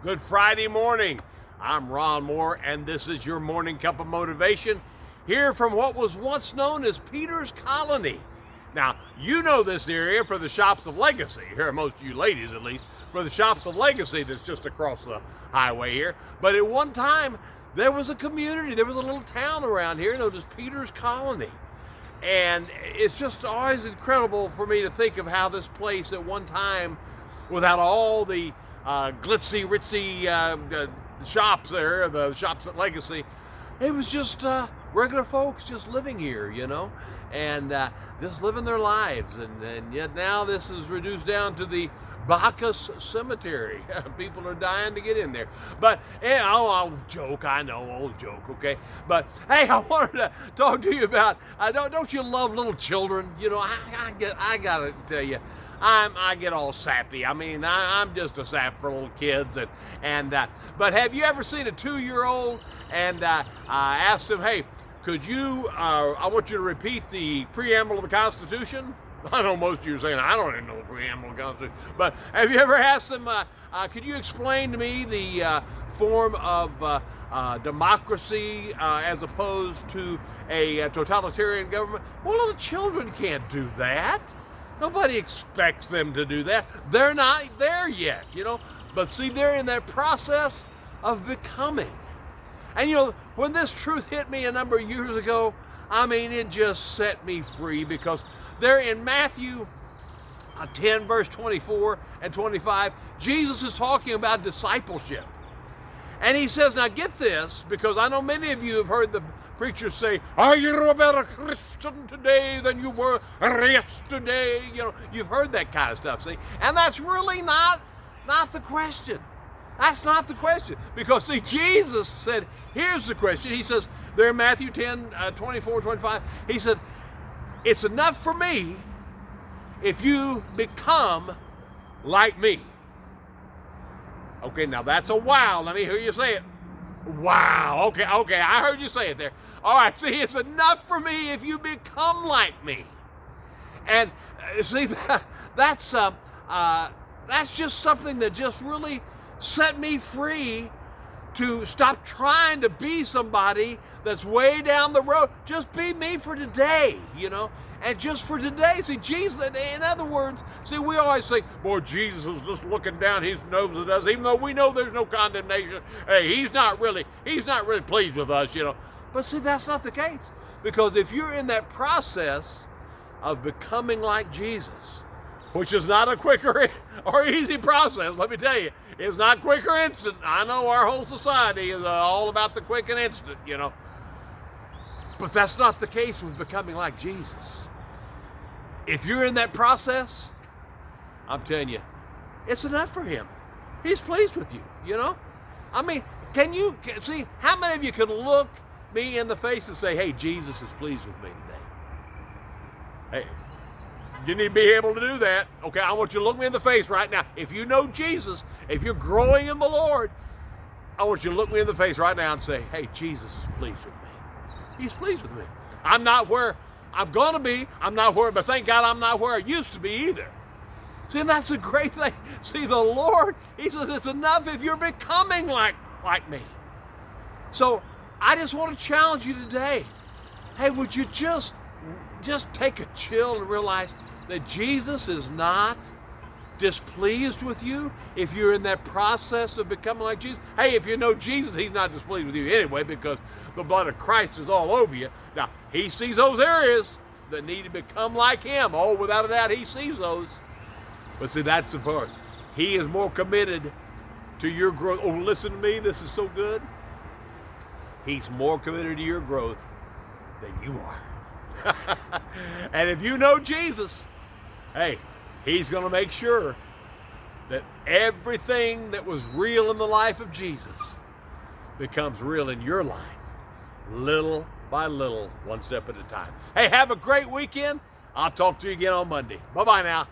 Good Friday morning. I'm Ron Moore, and this is your morning cup of motivation here from what was once known as Peter's Colony. Now, you know this area for the Shops of Legacy, here, most of you ladies at least, for the Shops of Legacy that's just across the highway here. But at one time, there was a community, there was a little town around here known as Peter's Colony. And it's just always incredible for me to think of how this place at one time, without all the glitzy, ritzy shops there, the shops at Legacy, it was just regular folks just living here, you know, and just living their lives. And yet now this is reduced down to the Bacchus Cemetery. People are dying to get in there. But, I'll joke, I know, old joke, okay? But, hey, I wanted to talk to you about, don't you love little children? You know, I gotta tell you, I get all sappy. I mean, I'm just a sap for little kids. But have you ever seen a 2-year-old and asked them, hey, could you, I want you to repeat the preamble of the Constitution? I know most of you are saying, I don't even know the preamble of the Constitution. But have you ever asked them, could you explain to me the form of democracy as opposed to a totalitarian government? Well, little children can't do that. Nobody expects them to do that. They're not there yet, you know. But see, they're in that process of becoming. And, you know, when this truth hit me a number of years ago, I mean, it just set me free, because there in Matthew 10, verse 24 and 25, Jesus is talking about discipleship. And he says, now get this, because I know many of you have heard the preachers say, are you a better Christian today than you were yesterday? You know, you've heard that kind of stuff, see? And that's really not the question. That's not the question. Because, see, Jesus said, here's the question. He says, there in Matthew 10, 24, 25, he said, it's enough for me if you become like me. Okay, now that's a wow. Let me hear you say it. Wow. Okay, I heard you say it there. All right, see, it's enough for me if you become like me. And see, that's just something that just really set me free to stop trying to be somebody that's way down the road. Just be me for today, you know, and just for today. See, Jesus, in other words, see, we always say, boy, Jesus is just looking down his nose at us, even though we know there's no condemnation. Hey, he's not really pleased with us, you know. But see, that's not the case. Because if you're in that process of becoming like Jesus, which is not a quick or easy process, let me tell you, it's not quick or instant. I know our whole society is all about the quick and instant, you know. But that's not the case with becoming like Jesus. If you're in that process, I'm telling you, it's enough for him. He's pleased with you, you know. I mean, see, how many of you can look me in the face and say, hey, Jesus is pleased with me today? Hey, you need to be able to do that. Okay, I want you to look me in the face right now. If you know Jesus, if you're growing in the Lord, I want you to look me in the face right now and say, hey, Jesus is pleased with me. He's pleased with me. I'm not where I'm going to be. I'm not where, but thank God I'm not where I used to be either. See, and that's a great thing. See, the Lord, he says it's enough if you're becoming like me. So I just want to challenge you today. Hey, would you just take a chill and realize that Jesus is not displeased with you if you're in that process of becoming like Jesus? Hey, if you know Jesus, he's not displeased with you anyway, because the blood of Christ is all over you. Now, he sees those areas that need to become like him. Oh, without a doubt, he sees those. But see, that's the part. He is more committed to your growth. Oh, listen to me, this is so good. He's more committed to your growth than you are. And if you know Jesus, hey, he's going to make sure that everything that was real in the life of Jesus becomes real in your life, little by little, one step at a time. Hey, have a great weekend. I'll talk to you again on Monday. Bye-bye now.